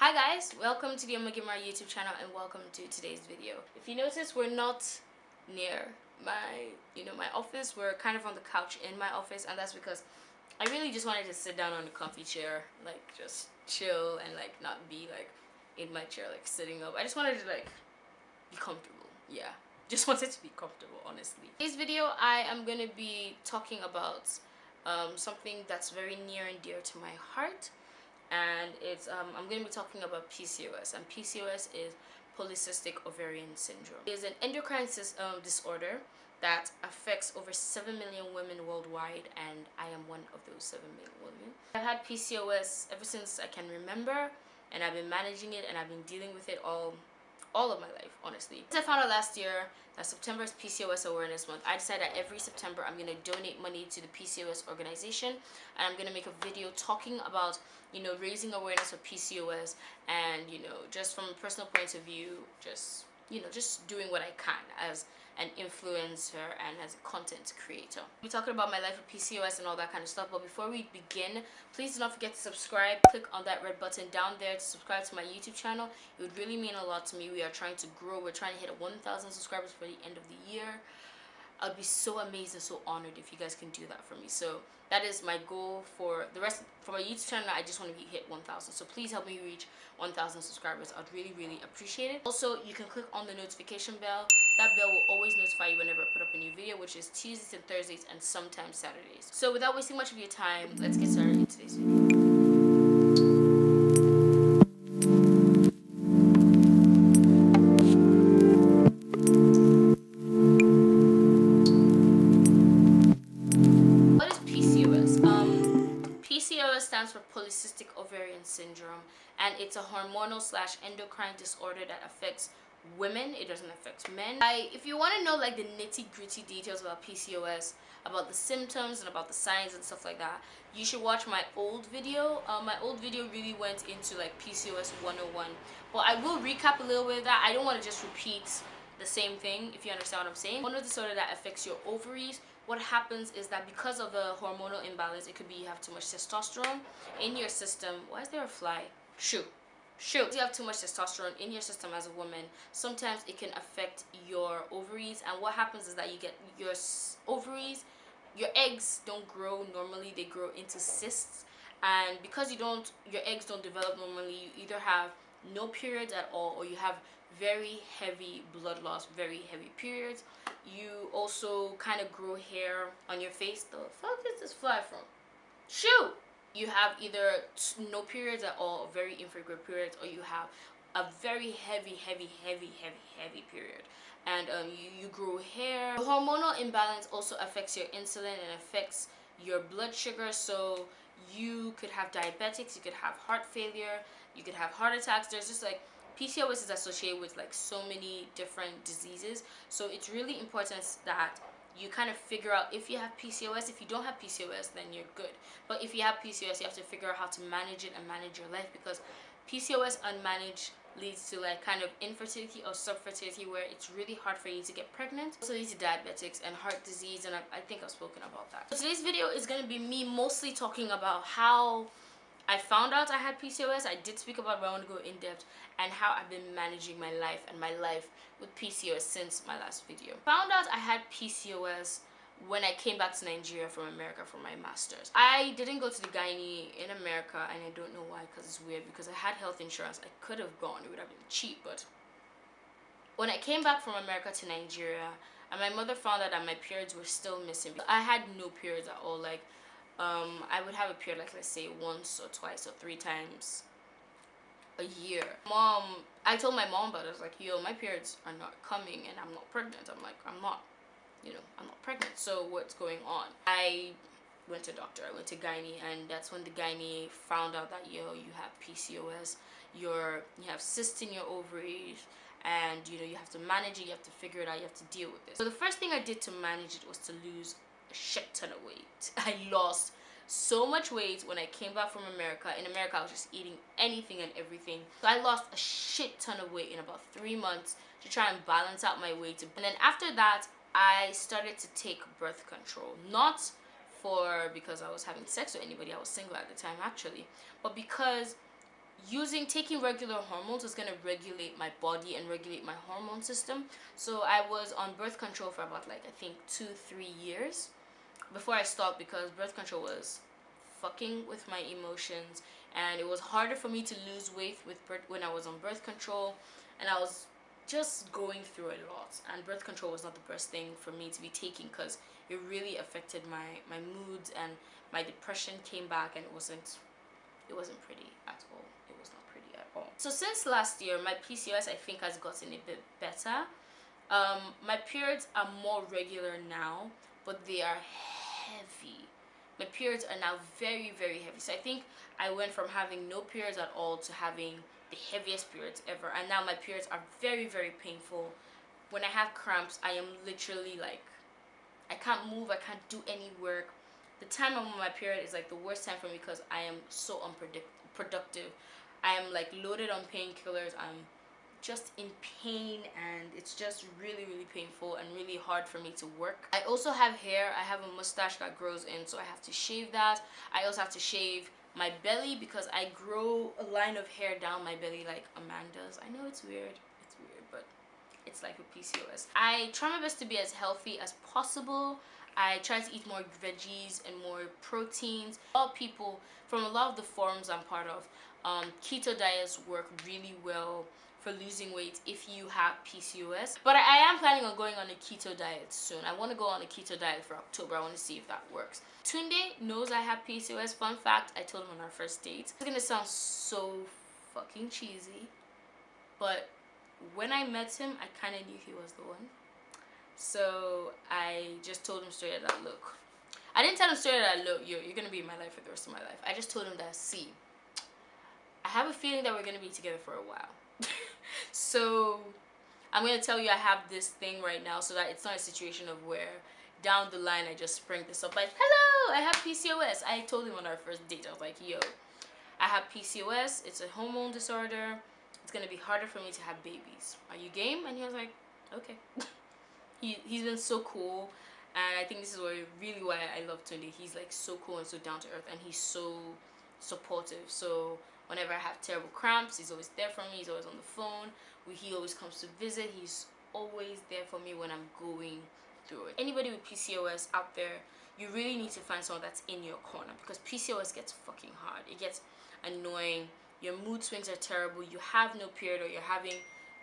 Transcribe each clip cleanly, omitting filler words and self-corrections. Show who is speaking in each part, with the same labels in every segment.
Speaker 1: Hi guys, welcome to the OmogeMuRa YouTube channel and welcome to today's video. If you notice, we're not near my office. We're kind of on the couch in my office, and that's because I really just wanted to sit down on a comfy chair, like just chill and like not be like in my chair like sitting up. I just wanted to like be comfortable. Yeah, just wanted to be comfortable, honestly. Today's video I am going to be talking about something that's very near and dear to my heart, and it's I'm going to be talking about PCOS, and PCOS is polycystic ovarian syndrome. It is an endocrine disorder that affects over 7 million women worldwide, and I am one of those 7 million women. I've had PCOS ever since I can remember, and I've been managing it and I've been dealing with it all of my life, honestly. Since I found out last year that September is PCOS Awareness Month, I decided that every September I'm going to donate money to the PCOS organization, and I'm going to make a video talking about, raising awareness of PCOS, and, just from a personal point of view, just doing what I can as an influencer and as a content creator. We're talking about my life with PCOS and all that kind of stuff, but before we begin, please do not forget to subscribe. Click on that red button down there to subscribe to my YouTube channel. It would really mean a lot to me. We are trying to grow. We're trying to hit 1,000 subscribers for the end of the year. I'd be so amazed and so honored if you guys can do that for me. So that is my goal for the rest. For my YouTube channel, I just want to hit 1,000. So please help me reach 1,000 subscribers. I'd really, really appreciate it. Also, you can click on the notification bell. That bell will always notify you whenever I put up a new video, which is Tuesdays and Thursdays and sometimes Saturdays. So without wasting much of your time, let's get started in today's video. PCOS stands for polycystic ovarian syndrome, and it's a hormonal / endocrine disorder that affects women. It doesn't affect men. If you want to know like the nitty-gritty details about PCOS, about the symptoms and about the signs and stuff like that, you should watch my old video. My old video really went into like PCOS 101, but I will recap a little bit of that. I don't want to just repeat the same thing, if you understand what I'm saying. Hormonal disorder that affects your ovaries. What happens is that because of the hormonal imbalance, it could be you have too much testosterone in your system. Why is there a fly? Shoo. If you have too much testosterone in your system as a woman, sometimes it can affect your ovaries, and what happens is that you get your ovaries, your eggs don't grow normally, they grow into cysts, and because your eggs don't develop normally, you either have no periods at all or you have very heavy blood loss, very heavy periods. You also kind of grow hair on your face. The fuck is this fly from? Shoot! You have either no periods at all, or very infrequent periods, or you have a very heavy period, and you grow hair. The hormonal imbalance also affects your insulin and affects your blood sugar, so you could have diabetics, you could have heart failure, you could have heart attacks. There's just like PCOS is associated with like so many different diseases, so it's really important that you kind of figure out if you have PCOS. If you don't have PCOS, then you're good. But if you have PCOS, you have to figure out how to manage it and manage your life, because PCOS unmanaged leads to like kind of infertility or subfertility, where it's really hard for you to get pregnant. Also leads to diabetics and heart disease, and I think I've spoken about that. So today's video is going to be me mostly talking about how I found out I had PCOS. I did speak about it, but I want to go in depth, and how I've been managing my life and my life with PCOS since my last video. Found out I had PCOS when I came back to Nigeria from America for my master's. I didn't go to the gynae in America, and I don't know why, because it's weird, because I had health insurance. I could have gone, it would have been cheap, but when I came back from America to Nigeria, and my mother found out that my periods were still missing. I had no periods at all. Like I would have a period like, let's say, once or twice or 3 times a year. I told my mom about it. I was like, yo, my periods are not coming and I'm not pregnant. I'm like, I'm not pregnant, so what's going on? I went to a doctor, I went to gynae, and that's when the gynae found out that, yo, you have PCOS, you have cysts in your ovaries, and you have to manage it, you have to figure it out, you have to deal with this. So the first thing I did to manage it was to lose a shit ton of weight. I lost so much weight when I came back from America. In America, I was just eating anything and everything. So I lost a shit ton of weight in about 3 months to try and balance out my weight. And then after that, I started to take birth control. Not because I was having sex with anybody. I was single at the time, actually. But because taking regular hormones is going to regulate my body and regulate my hormone system. So I was on birth control for about like I think 2-3 years before I stopped, because birth control was fucking with my emotions, and it was harder for me to lose weight when I was on birth control, and I was just going through a lot, and birth control was not the best thing for me to be taking, because it really affected my moods, and my depression came back, and it wasn't pretty at all. It was not pretty at all. So since last year, my PCOS I think has gotten a bit better. My periods are more regular now, but they are heavy. My periods are now very, very heavy. So I think I went from having no periods at all to having the heaviest periods ever, and now my periods are very, very painful. When I have cramps, I am literally like, I can't move, I can't do any work. The time I'm on my period is like the worst time for me, because I am so unproductive. I am like loaded on painkillers. I'm just in pain, and it's just really, really painful and really hard for me to work. I also have hair. I have a mustache that grows in, so I have to shave that. I also have to shave my belly, because I grow a line of hair down my belly like a man does. I know it's weird, but it's like with PCOS. I try my best to be as healthy as possible. I try to eat more veggies and more proteins. A lot of people from a lot of the forums I'm part of, keto diets work really well for losing weight if you have PCOS. But I am planning on going on a keto diet soon. I want to go on a keto diet for October. I want to see if that works. Tunde knows I have PCOS. Fun fact, I told him on our first date. It's gonna sound so fucking cheesy, but when I met him, I kind of knew he was the one. So I just told him straight that, look, I didn't tell him straight that, look, you're gonna be in my life for the rest of my life. I just told him that, see, I have a feeling that we're gonna be together for a while. So I'm gonna tell you I have this thing right now, so that it's not a situation of where down the line I just spring this up like, hello, I have PCOS. I told him on our first date, I was like, yo, I have PCOS, it's a hormone disorder, it's gonna be harder for me to have babies. Are you game? And he was like, okay. He's been so cool, and I think this is really why I love Tunde. He's like so cool and so down to earth, and he's so supportive. So whenever I have terrible cramps, he's always there for me. He's always on the phone. He always comes to visit. He's always there for me when I'm going through it. Anybody with PCOS out there, you really need to find someone that's in your corner, because PCOS gets fucking hard. It gets annoying. Your mood swings are terrible. You have no period, or you're having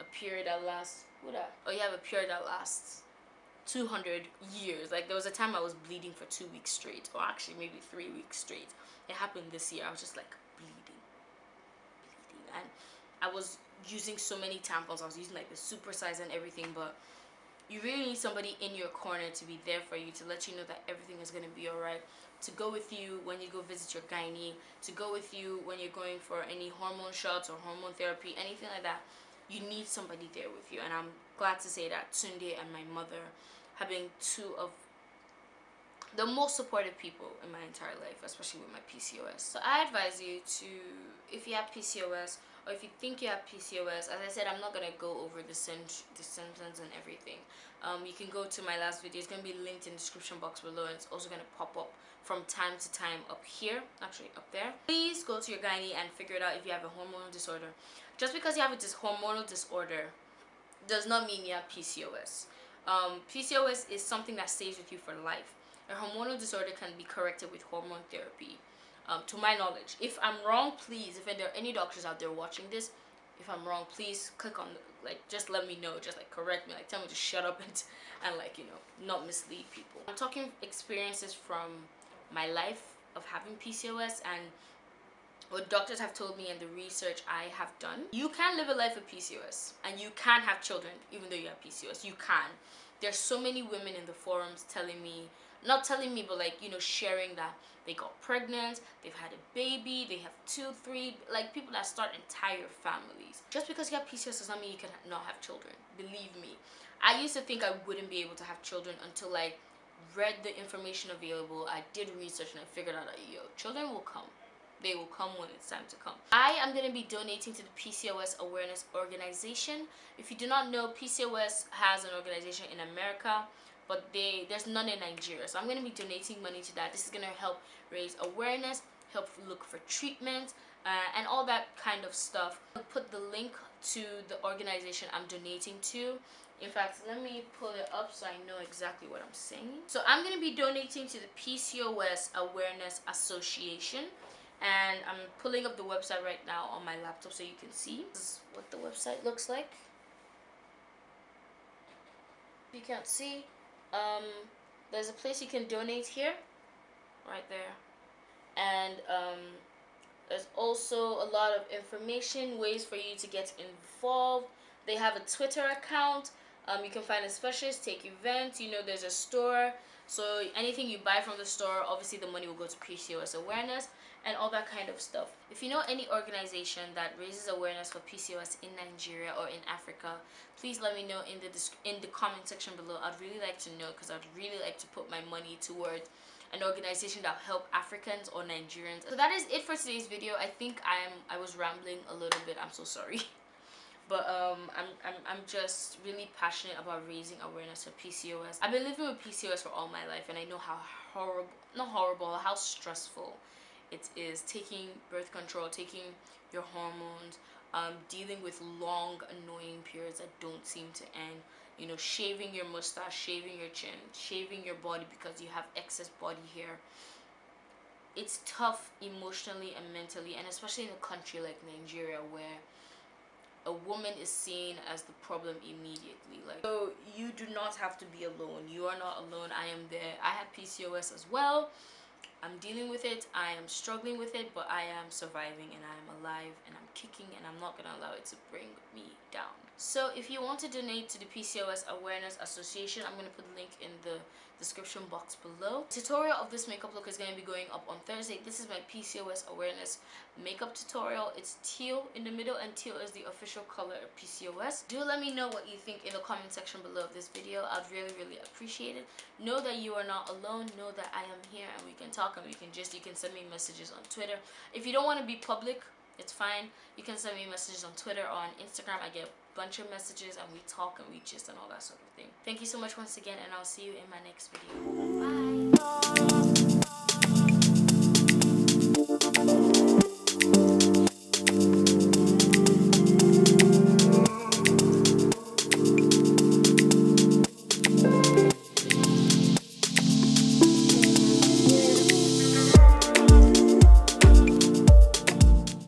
Speaker 1: a period that lasts, or you have a period that lasts 200 years. Like, there was a time I was bleeding for 2 weeks straight, or actually maybe 3 weeks straight. It happened this year. I was just like bleeding, and I was using so many tampons. I was using like the super size and everything, but you really need somebody in your corner to be there for you, to let you know that everything is going to be all right, to go with you when you go visit your gynae, to go with you when you're going for any hormone shots or hormone therapy, anything like that. You need somebody there with you, and I'm glad to say that Tunde and my mother have been two of the most supportive people in my entire life, especially with my PCOS. So I advise you to, if you have PCOS, or if you think you have PCOS, as I said, I'm not going to go over the symptoms and everything. You can go to my last video. It's going to be linked in the description box below, and it's also going to pop up from time to time up here, actually up there. Please go to your gynae and figure it out if you have a hormonal disorder. Just because you have a hormonal disorder does not mean you have PCOS. PCOS is something that stays with you for life. A hormonal disorder can be corrected with hormone therapy, to my knowledge. If I'm wrong, please, if there are any doctors out there watching this, if I'm wrong, please click on just let me know, just like correct me, like tell me to shut up and like, you know, not mislead people. I'm talking experiences from my life of having PCOS and what doctors have told me and the research I have done. You can live a life of PCOS, and you can have children even though you have PCOS. You can. There's so many women in the forums telling me, not telling me, but like, you know, sharing that they got pregnant, they've had a baby, they have 2, 3, like people that start entire families. Just because you have PCOS does not mean you can not have children. Believe me. I used to think I wouldn't be able to have children until I read the information available. I did research and I figured out that, yo, children will come. They will come when it's time to come. I am going to be donating to the PCOS Awareness Organization. If you do not know, PCOS has an organization in America, but there's none in Nigeria. So I'm going to be donating money to that. This is going to help raise awareness, help look for treatment, and all that kind of stuff. I'll put the link to the organization I'm donating to. In fact, let me pull it up so I know exactly what I'm saying. So I'm going to be donating to the PCOS Awareness Association, and I'm pulling up the website right now on my laptop so you can see. This is what the website looks like. If you can't see, there's a place you can donate here, right there, and there's also a lot of information, ways for you to get involved. They have a Twitter account. You can find a specialist, take events. There's a store. So anything you buy from the store, obviously the money will go to PCOS awareness and all that kind of stuff. If you know any organization that raises awareness for PCOS in Nigeria or in Africa, please let me know in the comment section below. I'd really like to know, because I'd really like to put my money towards an organization that help Africans or Nigerians. So that is it for today's video. I think I was rambling a little bit. I'm so sorry. But I'm just really passionate about raising awareness for PCOS. I've been living with PCOS for all my life, and I know how how stressful it is taking birth control, taking your hormones, dealing with long, annoying periods that don't seem to end. Shaving your mustache, shaving your chin, shaving your body because you have excess body hair. It's tough emotionally and mentally, and especially in a country like Nigeria where a woman is seen as the problem immediately. So you do not have to be alone. You are not alone. I am there. I have PCOS as well. I'm dealing with it. I am struggling with it, but I am surviving, and I am alive, and I'm kicking, and I'm not gonna allow it to bring me down. So if you want to donate to the PCOS Awareness Association, I'm gonna put the link in the description box below. The tutorial of this makeup look is going to be going up on Thursday. This is my PCOS awareness makeup tutorial. It's teal in the middle, and teal is the official color of PCOS. Do let me know what you think in the comment section below of this video. I'd really appreciate it. Know that you are not alone. Know that I am here, and we can talk, and you can send me messages on Twitter. If you don't want to be public, it's fine. You can send me messages on Twitter or on Instagram. I get a bunch of messages, and we talk and we gist and all that sort of thing. Thank you so much once again, and I'll see you in my next video. Bye.